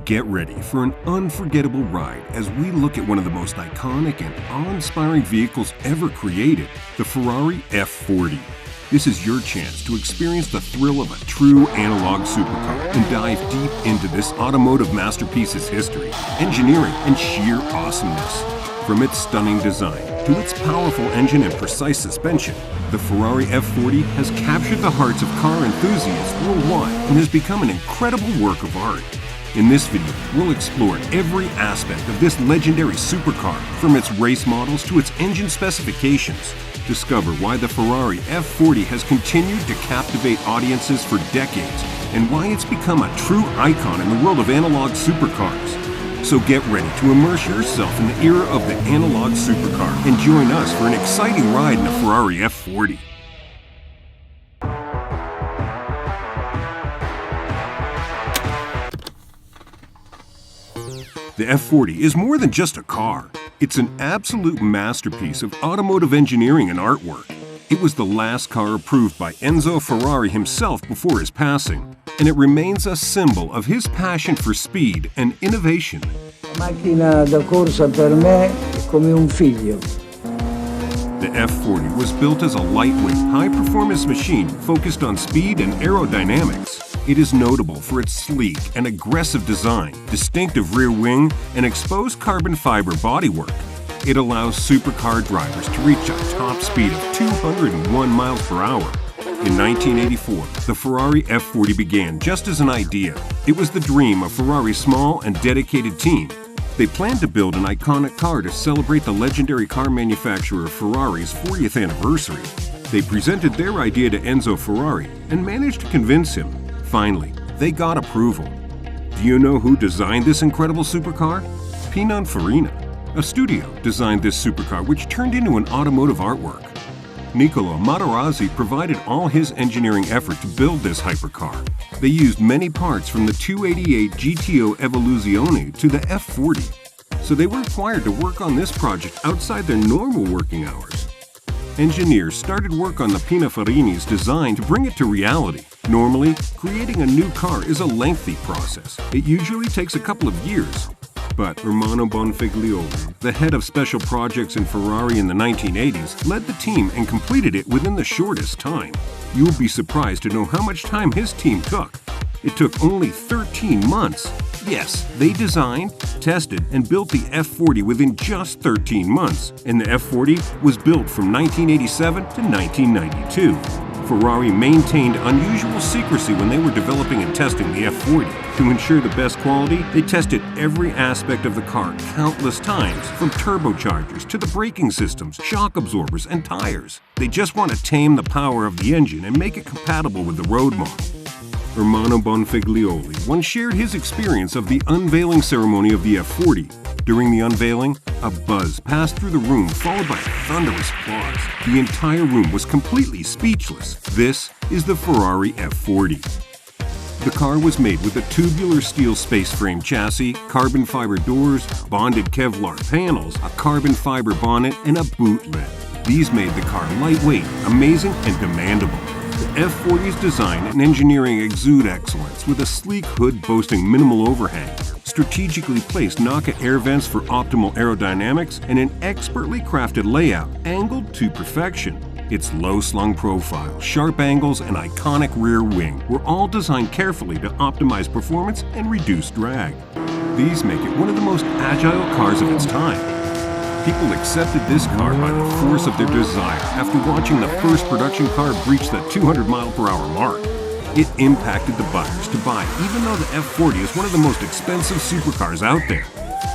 Get ready for an unforgettable ride as we look at one of the most iconic and awe-inspiring vehicles ever created, the Ferrari F40. This is your chance to experience the thrill of a true analog supercar and dive deep into this automotive masterpiece's history, engineering, and sheer awesomeness. From its stunning design to its powerful engine and precise suspension, the Ferrari F40 has captured the hearts of car enthusiasts worldwide and has become an incredible work of art. In this video, we'll explore every aspect of this legendary supercar, from its race models to its engine specifications. Discover why the Ferrari F40 has continued to captivate audiences for decades and why it's become a true icon in the world of analog supercars. So get ready to immerse yourself in the era of the analog supercar and join us for an exciting ride in the Ferrari F40. The F40 is more than just a car. It's an absolute masterpiece of automotive engineering and artwork. It was the last car approved by Enzo Ferrari himself before his passing, and it remains a symbol of his passion for speed and innovation. La macchina da corsa per me è come un figlio. The F40 was built as a lightweight, high-performance machine focused on speed and aerodynamics. It is notable for its sleek and aggressive design, distinctive rear wing, and exposed carbon fiber bodywork. It allows supercar drivers to reach a top speed of 201 miles per hour. In 1984, the Ferrari F40 began just as an idea. It was the dream of Ferrari's small and dedicated team. They planned to build an iconic car to celebrate the legendary car manufacturer Ferrari's 40th anniversary. They presented their idea to Enzo Ferrari and managed to convince him. Finally, they got approval. Do you know who designed this incredible supercar? Pininfarina. A studio designed this supercar, which turned into an automotive artwork. Niccolo Materazzi provided all his engineering effort to build this hypercar. They used many parts from the 288 GTO Evoluzione to the F40, so they were required to work on this project outside their normal working hours. Engineers started work on the Pininfarini's design to bring it to reality. Normally, creating a new car is a lengthy process. It usually takes a couple of years. But Romano Bonfiglioli, the head of special projects in Ferrari in the 1980s, led the team and completed it within the shortest time. You will be surprised to know how much time his team took. It took only 13 months. Yes, they designed, tested, and built the F40 within just 13 months, and the F40 was built from 1987 to 1992. Ferrari maintained unusual secrecy when they were developing and testing the F40. To ensure the best quality, they tested every aspect of the car countless times, from turbochargers to the braking systems, shock absorbers, and tires. They just want to tame the power of the engine and make it compatible with the road model. Romano Bonfiglioli once shared his experience of the unveiling ceremony of the F40. During the unveiling, a buzz passed through the room, followed by thunderous applause. The entire room was completely speechless. This is the Ferrari F40. The car was made with a tubular steel space frame chassis, carbon fiber doors, bonded Kevlar panels, a carbon fiber bonnet, and a boot lid. These made the car lightweight, amazing, and demandable. The F40's design and engineering exude excellence, with a sleek hood boasting minimal overhang, strategically placed Naka air vents for optimal aerodynamics, and an expertly crafted layout angled to perfection. Its low-slung profile, sharp angles, and iconic rear wing were all designed carefully to optimize performance and reduce drag. These make it one of the most agile cars of its time. People accepted this car by the force of their desire after watching the first production car breach the 200-mile-per-hour mark. It impacted the buyers to buy, even though the F40 is one of the most expensive supercars out there.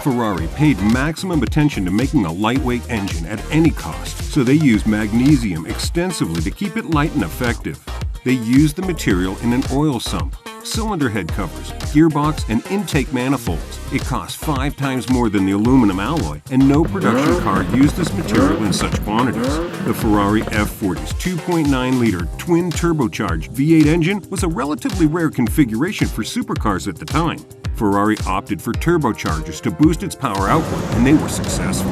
Ferrari paid maximum attention to making a lightweight engine at any cost, so they used magnesium extensively to keep it light and effective. They used the material in an oil sump, cylinder head covers, gearbox, and intake manifolds. It cost 5 times more than the aluminum alloy, and no production car used this material in such quantities. The Ferrari F40's 2.9-liter twin turbocharged V8 engine was a relatively rare configuration for supercars at the time. Ferrari opted for turbochargers to boost its power output, and they were successful.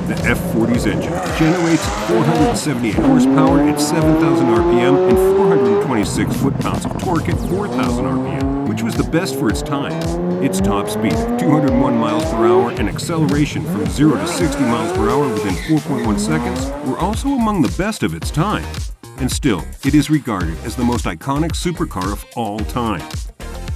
The F40's engine generates 478 horsepower at 7,000 RPM and 426 foot-pounds of torque at 4,000 RPM. With which was the best for its time. Its top speed of 201 miles per hour and acceleration from 0 to 60 miles per hour within 4.1 seconds were also among the best of its time. And still, it is regarded as the most iconic supercar of all time.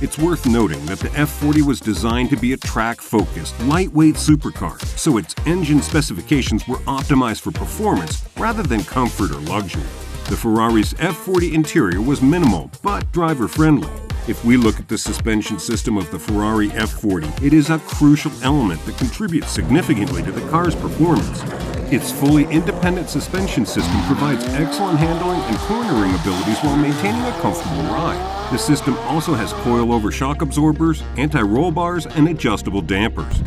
It's worth noting that the F40 was designed to be a track-focused, lightweight supercar, so its engine specifications were optimized for performance rather than comfort or luxury. The Ferrari's F40 interior was minimal, but driver-friendly. If we look at the suspension system of the Ferrari F40, it is a crucial element that contributes significantly to the car's performance. Its fully independent suspension system provides excellent handling and cornering abilities while maintaining a comfortable ride. The system also has coilover shock absorbers, anti-roll bars, and adjustable dampers.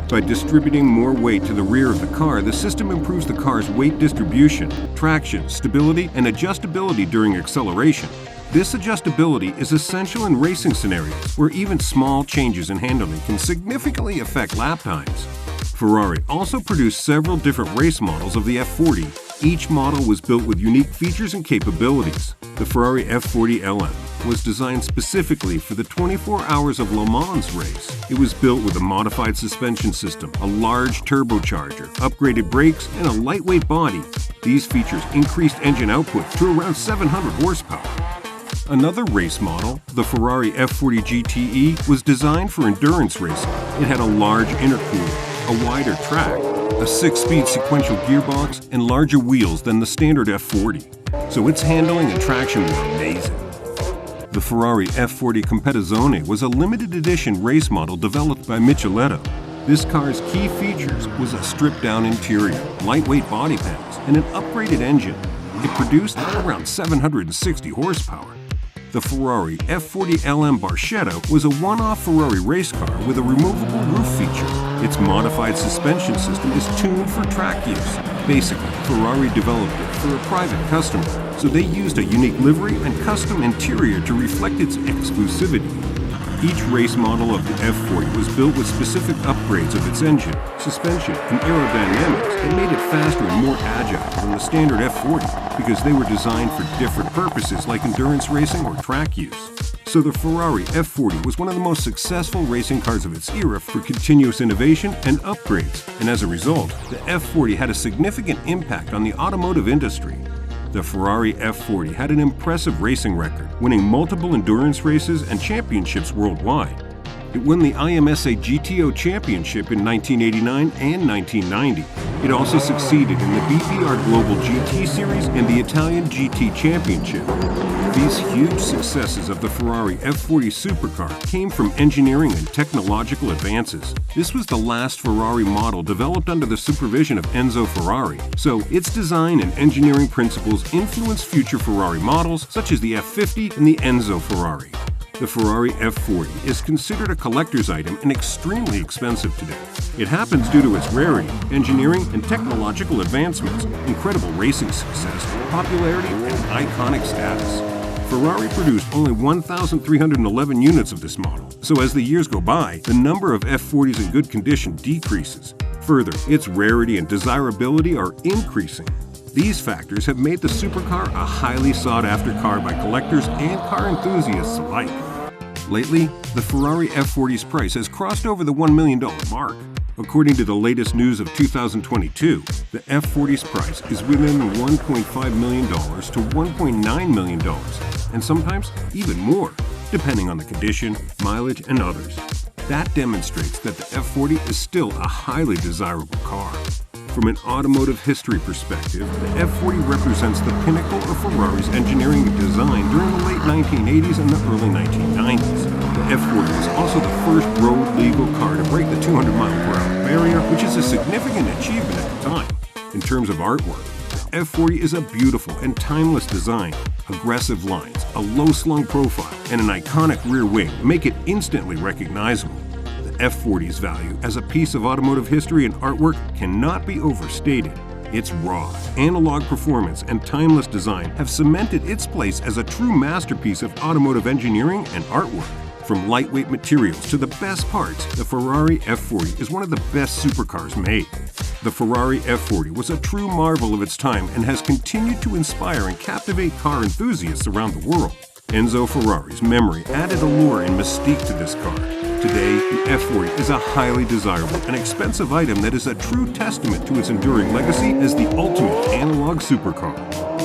By distributing more weight to the rear of the car, the system improves the car's weight distribution, traction, stability, and adjustability during acceleration. This adjustability is essential in racing scenarios where even small changes in handling can significantly affect lap times. Ferrari also produced several different race models of the F40. Each model was built with unique features and capabilities. The Ferrari F40 LM was designed specifically for the 24 Hours of Le Mans race. It was built with a modified suspension system, a large turbocharger, upgraded brakes, and a lightweight body. These features increased engine output to around 700 horsepower. Another race model, the Ferrari F40 GTE, was designed for endurance racing. It had a large intercooler, a wider track, a 6-speed sequential gearbox, and larger wheels than the standard F40, so its handling and traction were amazing. The Ferrari F40 Competizione was a limited edition race model developed by Micheletto. This car's key features was a stripped-down interior, lightweight body panels, and an upgraded engine. It produced around 760 horsepower. The Ferrari F40 LM Barchetto was a one-off Ferrari race car with a removable roof feature. Its modified suspension system is tuned for track use. Basically, Ferrari developed it for a private customer, so they used a unique livery and custom interior to reflect its exclusivity. Each race model of the F40 was built with specific upgrades of its engine, suspension, and aerodynamics that made it faster and more agile than the standard F40 because they were designed for different purposes like endurance racing or track use. So the Ferrari F40 was one of the most successful racing cars of its era for continuous innovation and upgrades, and as a result, the F40 had a significant impact on the automotive industry. The Ferrari F40 had an impressive racing record, winning multiple endurance races and championships worldwide. It won the IMSA GTO Championship in 1989 and 1990. It also succeeded in the BBR Global GT Series and the Italian GT Championship. These huge successes of the Ferrari F40 supercar came from engineering and technological advances. This was the last Ferrari model developed under the supervision of Enzo Ferrari, so its design and engineering principles influenced future Ferrari models such as the F50 and the Enzo Ferrari. The Ferrari F40 is considered a collector's item and extremely expensive today. It happens due to its rarity, engineering, and technological advancements, incredible racing success, popularity, and iconic status. Ferrari produced only 1,311 units of this model, so as the years go by, the number of F40s in good condition decreases. Further, its rarity and desirability are increasing. These factors have made the supercar a highly sought-after car by collectors and car enthusiasts alike. Lately, the Ferrari F40's price has crossed over the $1 million mark. According to the latest news of 2022, the F40's price is within $1.5 million to $1.9 million, and sometimes even more, depending on the condition, mileage, and others. That demonstrates that the F40 is still a highly desirable car. From an automotive history perspective, the F40 represents the pinnacle of Ferrari's engineering and design during the late 1980s and the early 1990s. The F40 was also the first road-legal car to break the 200-mile-per-hour barrier, which is a significant achievement at the time. In terms of artwork, the F40 is a beautiful and timeless design. Aggressive lines, a low-slung profile, and an iconic rear wing make it instantly recognizable. F40's value as a piece of automotive history and artwork cannot be overstated. Its raw, analog performance and timeless design have cemented its place as a true masterpiece of automotive engineering and artwork. From lightweight materials to the best parts, the Ferrari F40 is one of the best supercars made. The Ferrari F40 was a true marvel of its time and has continued to inspire and captivate car enthusiasts around the world. Enzo Ferrari's memory added allure and mystique to this car. Today, the F40 is a highly desirable and expensive item that is a true testament to its enduring legacy as the ultimate analog supercar.